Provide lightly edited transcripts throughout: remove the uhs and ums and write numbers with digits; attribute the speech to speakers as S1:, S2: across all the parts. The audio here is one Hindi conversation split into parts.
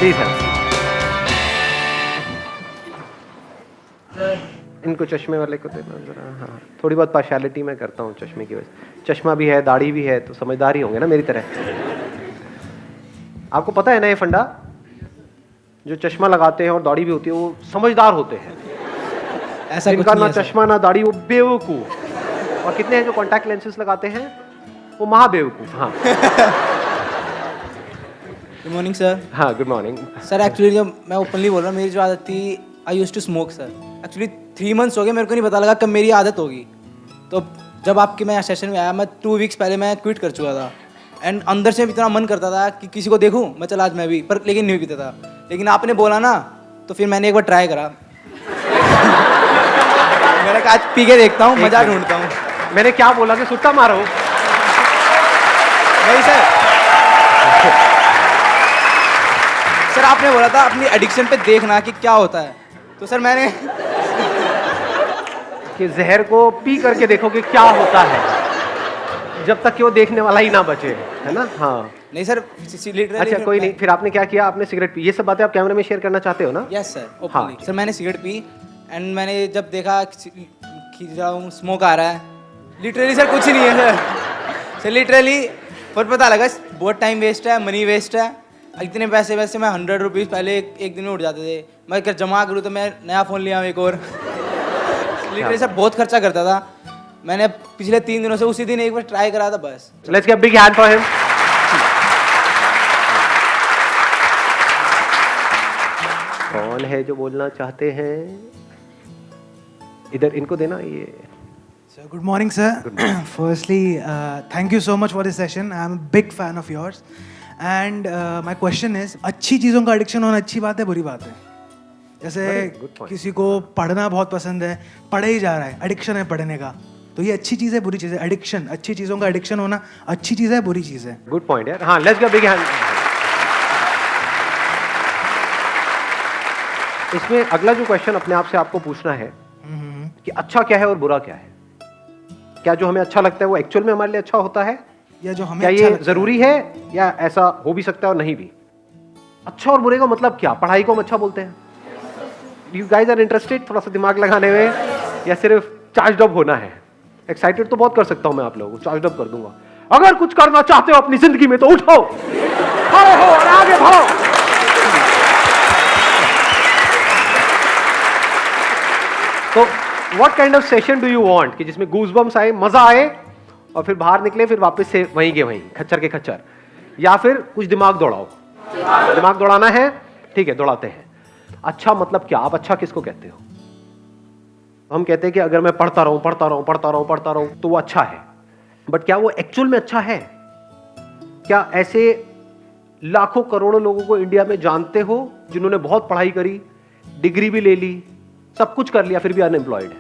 S1: Please help. इनको चश्मे वाले को देना जरा। हाँ, थोड़ी बहुत पार्शियलिटी मैं करता हूँ चश्मे की वजह। चश्मा भी है, दाढ़ी भी है, तो समझदार ही होंगे ना मेरी तरह। आपको पता है ना ये फंडा, जो चश्मा लगाते हैं और दाढ़ी भी होती है वो समझदार होते हैं।
S2: ऐसा कुछ
S1: जिनका
S2: नहीं
S1: ना
S2: है सर।
S1: चश्मा ना दाढ़ी वो बेवकूफ। और कितने हैं जो कॉन्टैक्ट लेंसेज लगाते हैं वो महाबेवकूफ। हाँ
S2: गुड मॉर्निंग सर।
S1: हाँ, गुड मॉर्निंग।
S2: सर एक्चुअली जब मैं ओपनली बोल रहा हूँ, मेरी जो आदत थी, I used to smoke sir. Actually 3 months हो गए, मेरे को नहीं पता लगा कब मेरी आदत होगी। तो जब आपके मैं सेशन में आया, मैं 2 वीक्स पहले मैं क्विट कर चुका था। एंड अंदर से इतना मन करता था कि किसी को देखूं, मैं चला आज मैं भी, पर लेकिन नहीं पीता था। लेकिन आपने बोला ना, तो फिर मैंने एक बार ट्राई करा। मैंने कहा आज पी के देखता हूँ, मजा ढूंढता हूँ।
S1: मैंने क्या बोला कि सुट्टा मारो?
S2: नहीं सर। सर आपने बोला था अपनी एडिक्शन पे देखना कि क्या होता है, तो सर मैंने
S1: कि जहर को पी करके देखो कि क्या होता है, जब तक कि वो देखने वाला ही ना बचे, है ना? हाँ।
S2: नहीं सर लिटरली।
S1: अच्छा कोई नहीं, फिर आपने क्या किया? आपने सिगरेट पी। ये सब बातें आप कैमरे में शेयर करना चाहते हो ना?
S2: यस सर,
S1: हाँ।
S2: ओपनली। सर मैंने सिगरेट पी एंड मैंने जब देखा कि स्मोक आ रहा है, लिटरली सर कुछ नहीं है सर। सर लिटरली पर पता लगा बहुत टाइम वेस्ट है, मनी वेस्ट है। इतने पैसे वैसे मैं 100 रुपीज़ पहले एक दिन में उठ जाते थे। मैं अगर जमा करूँ तो मैं नया फ़ोन लिया एक और। लिटरली सर बहुत खर्चा करता था। मैंने पिछले 3 दिनों से उसी दिन एक बार ट्राई करा था बस।
S1: Let's give big hand for him. कौन है जो बोलना चाहते हैं? इधर इनको देना ये।
S3: So good morning, sir. Firstly, thank you so much for this session. I'm a big fan of yours. And my question is, अच्छी चीज़ों का एडिक्शन होना अच्छी बात है, बुरी बात है? जैसे
S1: good point.
S3: किसी को पढ़ना बहुत पसंद है, पढ़े ही जा रहा है, एडिक्शन है पढ़ने का, तो ये अच्छी चीज़ है बुरी चीज़ है? एडिक्शन, अच्छी चीज़ों का एडिक्शन होना अच्छी चीज़ है बुरी चीज़ है?
S1: गुड पॉइंट यार। हाँ, लेट्स गिव बिग हैंड। इसमें अगला जो क्वेश्चन अपने आप से आपको पूछना है कि अच्छा क्या है और बुरा क्या है? क्या जो हमें अच्छा लगता है वो एक्चुअल में हमारे लिए अच्छा होता है,
S3: या जो हमें
S1: क्या
S3: अच्छा
S1: ये
S3: लगता
S1: जरूरी है, या ऐसा हो भी सकता है और नहीं भी? अच्छा और बुरे का मतलब क्या? पढ़ाई को हम अच्छा बोलते हैं? यू गाइज आर इंटरेस्टेड थोड़ा सा दिमाग लगाने में, या सिर्फ चार्ज अप होना है? एक्साइटेड तो बहुत कर सकता हूं मैं आप लोगों को, चार्ज अप कर दूंगा। अगर कुछ करना चाहते हो अपनी जिंदगी में तो उठो, खड़े हो और आगे बढ़ो। तो what kind of session do you want कि जिसमें गूज़बम्स आए, मजा आए, और फिर बाहर निकले फिर वापस से वहीं के वहीं, खच्चर के खच्चर? या फिर कुछ दिमाग दौड़ाओ? दिमाग दौड़ाना है, ठीक है, दौड़ाते हैं। अच्छा मतलब क्या? आप अच्छा किसको कहते हो? हम कहते हैं कि अगर मैं पढ़ता रहूं पढ़ता रहूं पढ़ता रहूं पढ़ता रहूं तो वो अच्छा है, बट क्या वो एक्चुअल में अच्छा है? क्या ऐसे लाखों करोड़ों लोगों को इंडिया में जानते हो जिन्होंने बहुत पढ़ाई करी, डिग्री भी ले ली, सब कुछ कर लिया, फिर भी अनएम्प्लॉयड है?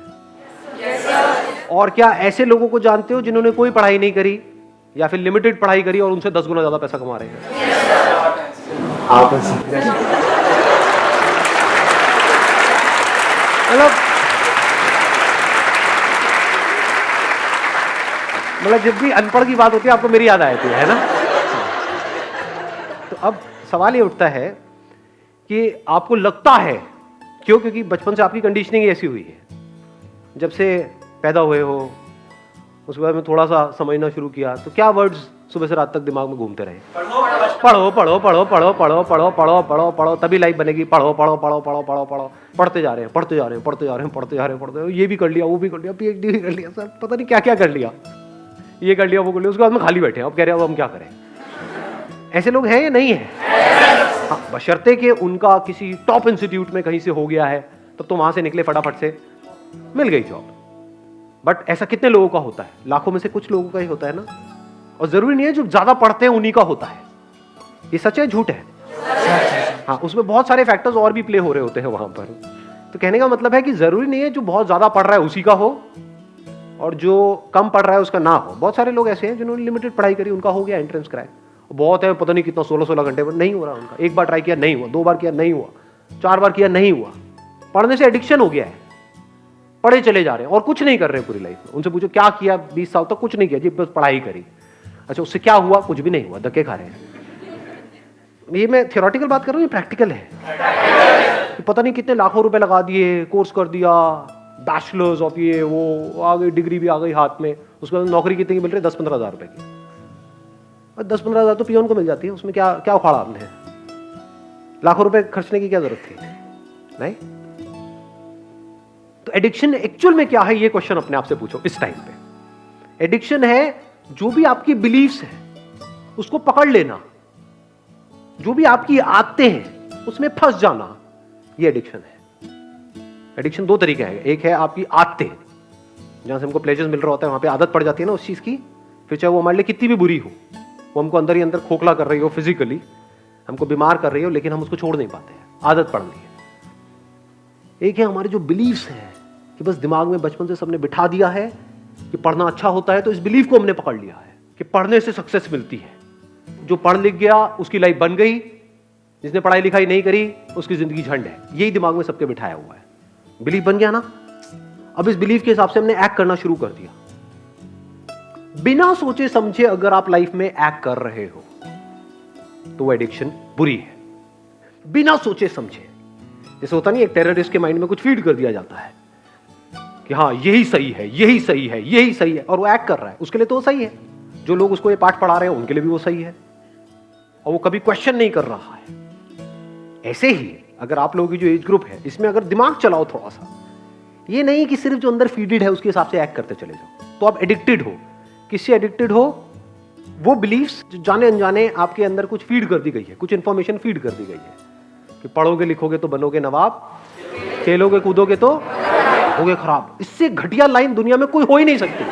S1: और क्या ऐसे लोगों को जानते हो जिन्होंने कोई पढ़ाई नहीं करी या फिर लिमिटेड पढ़ाई करी और उनसे 10 गुना ज्यादा पैसा कमा रहे हैं? मतलब जब भी अनपढ़ की बात होती है आपको मेरी याद आती है ना? तो अब सवाल ये उठता है कि आपको लगता है क्यों? क्योंकि बचपन से आपकी कंडीशनिंग ऐसी हुई है, जब से पैदा हुए हो उसके बाद में थोड़ा सा समझना शुरू किया, तो क्या वर्ड्स सुबह से रात तक दिमाग में घूमते रहे? पढ़ो पढ़ो पढ़ो पढ़ो पढ़ो पढ़ो पढ़ो पढ़ो पढ़ो तभी लाइफ बनेगी। पढ़ो पढ़ो पढ़ो पढ़ो पढ़ो पढ़ो, पढ़ते जा रहे हैं पढ़ते जा रहे हैं पढ़ते जा रहे हैं पढ़ते जा रहे हैं पढ़ते, ये भी कर लिया वो भी कर लिया, PhD भी कर लिया, सर पता नहीं क्या क्या कर लिया, ये कर लिया वो कर लिया, उसके बाद में खाली बैठे हैं, अब कह रहे हैं अब हम क्या करें? ऐसे लोग हैं या नहीं है? हाँ, बशर्ते कि उनका किसी टॉप इंस्टीट्यूट में कहीं से हो गया है, तब तो वहां से निकले फटाफट से, मिल गई जॉब। बट ऐसा कितने लोगों का होता है? लाखों में से कुछ लोगों का ही होता है ना। और जरूरी नहीं है जो ज्यादा पढ़ते हैं उन्हीं का होता है। ये सच है झूठ है? हाँ, उसमें बहुत सारे फैक्टर्स और भी प्ले हो रहे होते हैं वहां पर। तो कहने का मतलब है कि जरूरी नहीं है जो बहुत ज्यादा पढ़ रहा है उसी का हो और जो कम पढ़ रहा है उसका ना हो। बहुत सारे लोग ऐसे हैं जिन्होंने लिमिटेड पढ़ाई करी, उनका हो गया एंट्रेंस क्रैक, बहुत है पता नहीं कितना 16-16 घंटे पर, नहीं हो रहा उनका। एक बार ट्राई किया नहीं हुआ, 2 बार किया नहीं हुआ, 4 बार किया नहीं हुआ। पढ़ने से एडिक्शन हो गया है, पढ़े चले जा रहे हैं और कुछ नहीं कर रहे हैं पूरी लाइफ में। उनसे पूछो क्या किया 20 साल तक? कुछ नहीं किया जी, बस पढ़ाई करी। अच्छा उससे क्या हुआ? कुछ भी नहीं हुआ, धक्के खा रहे हैं। ये मैं थियोरेटिकल बात कर रहा हूँ, ये प्रैक्टिकल है। कि पता नहीं कितने लाखों रुपए लगा दिए, कोर्स कर दिया, बैचलर्स ऑफ ये वो, आ गई डिग्री भी आ गई हाथ में, उसके बाद नौकरी कितनी की मिल रही है? 10-15 हज़ार रुपए की। और 10-15 हज़ार तो पियोन को मिल जाती है, उसमें क्या क्या उखाड़ा आपने? लाखों रुपए खर्चने की क्या जरूरत थी? नहीं। तो एडिक्शन एक्चुअल में क्या है, ये क्वेश्चन अपने आप से पूछो इस टाइम पे। एडिक्शन है जो भी आपकी बिलीफ्स है उसको पकड़ लेना, जो भी आपकी आदतें हैं उसमें फंस जाना, ये एडिक्शन है। एडिक्शन दो तरीके हैं, एक है आपकी आदतें, जहां से हमको प्लेजर्स मिल रहा होता है, वहां पे आदत पड़ जाती है ना उस चीज की, फिर चाहे वो हमारे लिए कितनी भी बुरी हो, वो हमको अंदर ही अंदर खोखला कर रही हो, फिजिकली हमको बीमार कर रही हो, लेकिन हम उसको छोड़ नहीं पाते हैं, आदत पड़ गई है। एक है हमारे जो बिलीव्स हैं कि बस दिमाग में बचपन से सबने बिठा दिया है कि पढ़ना अच्छा होता है, तो इस बिलीफ को हमने पकड़ लिया है कि पढ़ने से सक्सेस मिलती है। जो पढ़ लिख गया उसकी लाइफ बन गई, जिसने पढ़ाई लिखाई नहीं करी उसकी जिंदगी झंड है, यही दिमाग में सबके बिठाया हुआ है। बिलीफ बन गया ना, अब इस बिलीफ के हिसाब से हमने एक्ट करना शुरू कर दिया। बिना सोचे समझे अगर आप लाइफ में एक्ट कर रहे हो तो वो एडिक्शन बुरी है। बिना सोचे समझे, जैसे होता नहीं, एक टेररिस्ट के माइंड में कुछ फीड कर दिया जाता है कि हाँ यही सही है, यही सही है, यही सही है, और वो एक्ट कर रहा है, उसके लिए तो वो सही है। जो लोग उसको ये पाठ पढ़ा रहे हैं उनके लिए भी वो सही है, और वो कभी क्वेश्चन नहीं कर रहा है। ऐसे ही अगर आप लोगों की जो एज ग्रुप है इसमें अगर दिमाग चलाओ थोड़ा सा, ये नहीं कि सिर्फ जो अंदर फीडेड है उसके हिसाब से एक्ट करते चले जाओ, तो आप एडिक्टेड हो। किससे एडिक्टेड हो? वो बिलीफ्स जो जाने अनजाने आपके अंदर कुछ फीड कर दी गई है, कुछ इंफॉर्मेशन फीड कर दी गई है कि पढ़ोगे लिखोगे तो बनोगे नवाब, खेलोगे कूदोगे तो होगे खराब। इससे घटिया लाइन दुनिया में कोई हो ही नहीं सकती,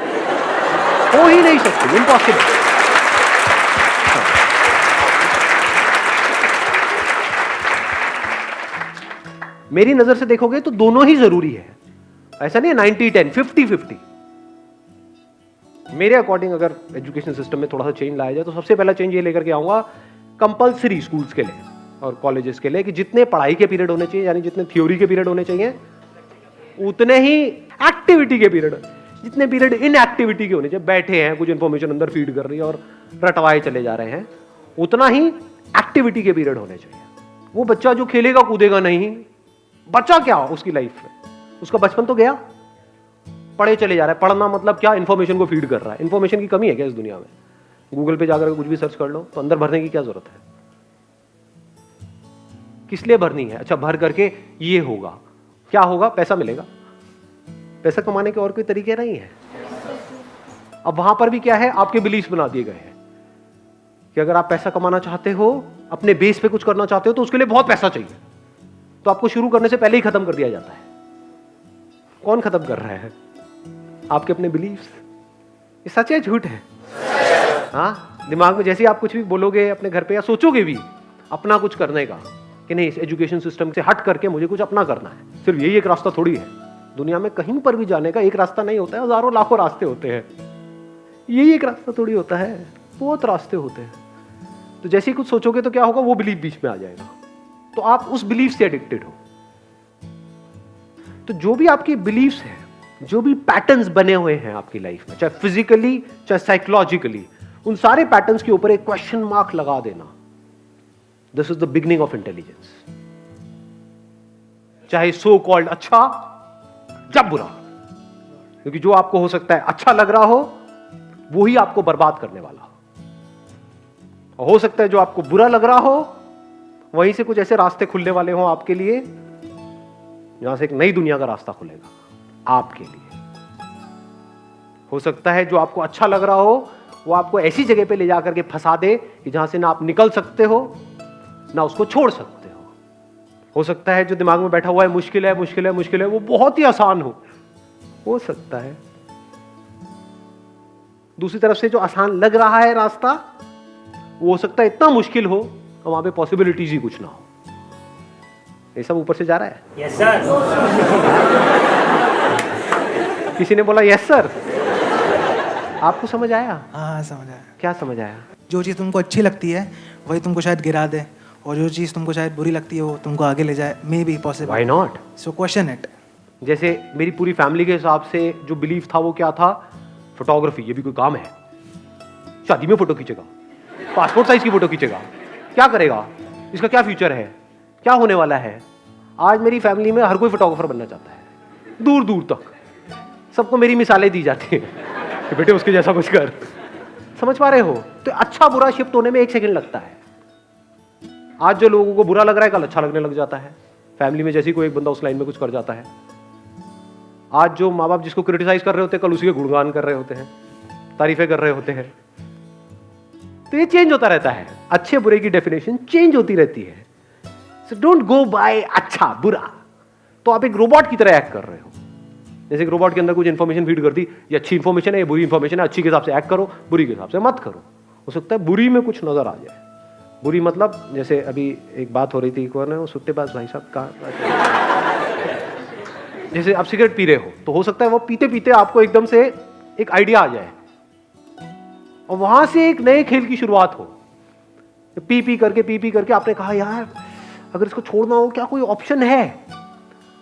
S1: हो ही नहीं सकती, इम्पॉसिबल। मेरी नजर से देखोगे तो दोनों ही जरूरी है, ऐसा नहीं है 90-10, 50-50। मेरे अकॉर्डिंग अगर एजुकेशन सिस्टम में थोड़ा सा चेंज लाया जाए तो सबसे पहला चेंज ये लेकर के आऊंगा कंपलसरी स्कूल्स के लिए और कॉलेजेस के लिए कि जितने पढ़ाई के पीरियड होने चाहिए, यानी जितने थ्योरी के पीरियड होने चाहिए, उतने ही एक्टिविटी के पीरियड, जितने पीरियड इन एक्टिविटी के होने चाहिए, बैठे हैं कुछ इंफॉर्मेशन अंदर फीड कर रही है और रटवाए चले जा रहे हैं, उतना ही एक्टिविटी के पीरियड होने चाहिए। वो बच्चा जो खेलेगा कूदेगा नहीं, बच्चा क्या उसकी लाइफ में, उसका बचपन तो गया, पढ़े चले जा रहा है। पढ़ना मतलब क्या? इंफॉर्मेशन को फीड कर रहा है। इंफॉर्मेशन की कमी है क्या इस दुनिया में? गूगल पे जाकर कुछ भी सर्च कर लो तो अंदर भरने की क्या जरूरत है? किस लिए भरनी है? अच्छा, भर करके ये होगा, क्या होगा? पैसा मिलेगा। पैसा कमाने के और कोई तरीके नहीं है। अब वहां पर भी क्या है? आपके बिलीफ बना दिए गए हैं कि अगर आप पैसा कमाना चाहते हो, अपने बेस पे कुछ करना चाहते हो, तो उसके लिए बहुत पैसा चाहिए, तो आपको शुरू करने से पहले ही खत्म कर दिया जाता है। कौन खत्म कर रहा है? आपके अपने बिलीफ्स। ये सच है झूठ है? हाँ, दिमाग में जैसे ही आप कुछ भी बोलोगे अपने घर पे या सोचोगे भी अपना कुछ करने का कि नहीं, इस एजुकेशन सिस्टम से हट करके मुझे कुछ अपना करना है, सिर्फ यही एक रास्ता थोड़ी है। दुनिया में कहीं पर भी जाने का एक रास्ता नहीं होता है, हजारों लाखों रास्ते होते हैं। यही एक रास्ता थोड़ी होता है, बहुत रास्ते होते हैं। तो जैसे ही कुछ सोचोगे तो क्या होगा? वो बिलीफ बीच में आ जाएगा, तो आप उस बिलीफ से एडिक्टेड हो। तो जो भी आपकी बिलीफ्स हैं, जो भी पैटर्न्स बने हुए हैं आपकी लाइफ में, चाहे फिजिकली चाहे साइकोलॉजिकली, उन सारे पैटर्न्स के ऊपर एक क्वेश्चन मार्क लगा देना। This is the beginning of intelligence. चाहे सो कॉल्ड अच्छा या बुरा, क्योंकि जो आपको हो सकता है अच्छा लग रहा हो वो ही आपको बर्बाद करने वाला हो, और हो सकता है जो आपको बुरा लग रहा हो वहीं से कुछ ऐसे रास्ते खुलने वाले हों आपके लिए, जहां से एक नई दुनिया का रास्ता खुलेगा आपके लिए। हो सकता है जो आपको अच्छा लग रहा हो वो आपको ऐसी जगह पे ले जाकर के फंसा दे कि जहां से ना आप निकल सकते हो ना उसको छोड़ सकते हो सकता है जो दिमाग में बैठा हुआ है मुश्किल है मुश्किल है मुश्किल है, वो बहुत ही आसान हो सकता है। दूसरी तरफ से जो आसान लग रहा है रास्ता, वो हो सकता है इतना मुश्किल हो और वहां पे पॉसिबिलिटीज ही कुछ ना हो। ये सब ऊपर से जा रहा है।
S4: Yes sir.
S1: किसी ने बोला यस सर। आपको समझ आया?
S3: हाँ समझ आया।
S1: क्या समझ आया?
S3: जो चीज़ तुमको अच्छी लगती है वही तुमको शायद गिरा दे, और जो चीज़ तुमको शायद बुरी लगती है वो तुमको आगे ले जाए। May be possible.
S1: Why not?
S3: So question it.
S1: जैसे मेरी पूरी फैमिली के हिसाब से जो बिलीफ था वो क्या था? फोटोग्राफी, ये भी कोई काम है? शादी में फोटो खींचेगा, पासपोर्ट साइज की फोटो खींचेगा, क्या करेगा? इसका क्या फ्यूचर है, क्या होने वाला है। आज मेरी फैमिली में हर कोई फोटोग्राफर बनना चाहता है, दूर दूर तक सबको मेरी मिसालें दी जाती हैं कि बेटे उसके जैसा कुछ कर। समझ पा रहे हो? तो अच्छा बुरा शिफ्ट होने में 1 सेकंड लगता है। आज जो लोगों को बुरा लग रहा है कल अच्छा लगने लग जाता है। फैमिली में जैसे कोई एक बंदा उस लाइन में कुछ कर जाता है, आज जो माँ बाप जिसको क्रिटिसाइज कर रहे होते हैं कल उसी के गुणगान कर रहे होते हैं, तारीफें कर रहे होते हैं। तो ये चेंज होता रहता है, अच्छे बुरे की डेफिनेशन चेंज होती रहती है। सो डोंट गो बाय अच्छा बुरा। तो आप एक रोबोट की तरह एक्ट कर रहे हो। जैसे एक रोबोट के अंदर कुछ इंफॉर्मेशन फीड कर दी, ये अच्छी इंफॉर्मेशन है, ये बुरी इंफॉर्मेशन है, अच्छी के हिसाब से एक्ट करो, बुरी के हिसाब से मत करो। हो सकता है बुरी में कुछ नजर आ जाए। बुरी मतलब जैसे अभी एक बात हो रही थी, कौन है वो सुट्टेबाज भाई साहब का, जैसे आप सिगरेट पी रहे हो तो हो सकता है वो पीते पीते आपको एकदम से एक आइडिया आ जाए और वहां से एक नए खेल की शुरुआत हो। पी पी करके आपने कहा यार अगर इसको छोड़ना हो क्या कोई ऑप्शन है।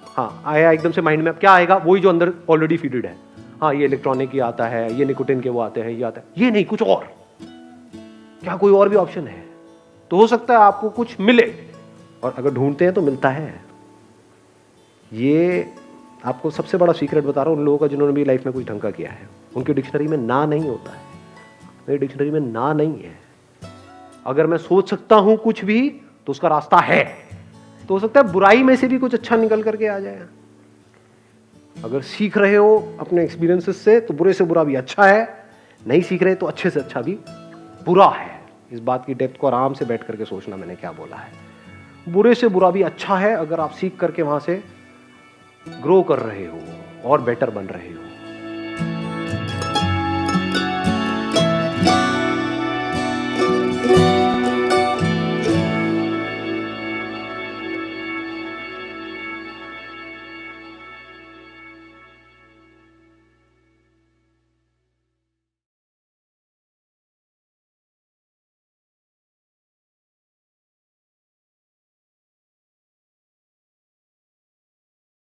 S1: हाँ आया एकदम से माइंड में, अब क्या आएगा, वही जो अंदर ऑलरेडी फीडेड है। हाँ ये इलेक्ट्रॉनिक ही आता है, ये निकोटिन के वो आते हैं, ये आता है, ये नहीं कुछ और, क्या कोई और भी ऑप्शन है। तो हो सकता है आपको कुछ मिले, और अगर ढूंढते हैं तो मिलता है। ये आपको सबसे बड़ा सीक्रेट बता रहा हूँ उन लोगों का जिन्होंने भी लाइफ में कुछ ढंग का किया है। उनकी डिक्शनरी में ना नहीं होता है, मेरी डिक्शनरी में ना नहीं है। अगर मैं सोच सकता हूं कुछ भी तो उसका रास्ता है। तो हो सकता है बुराई में से भी कुछ अच्छा निकल करके आ जाए। अगर सीख रहे हो अपने एक्सपीरियंसेस से तो बुरे से बुरा भी अच्छा है, नहीं सीख रहे तो अच्छे से अच्छा भी बुरा है। इस बात की डेप्थ को आराम से बैठ करके सोचना मैंने क्या बोला है। बुरे से बुरा भी अच्छा है अगर आप सीख करके वहां से ग्रो कर रहे हो और बेटर बन रहे हो।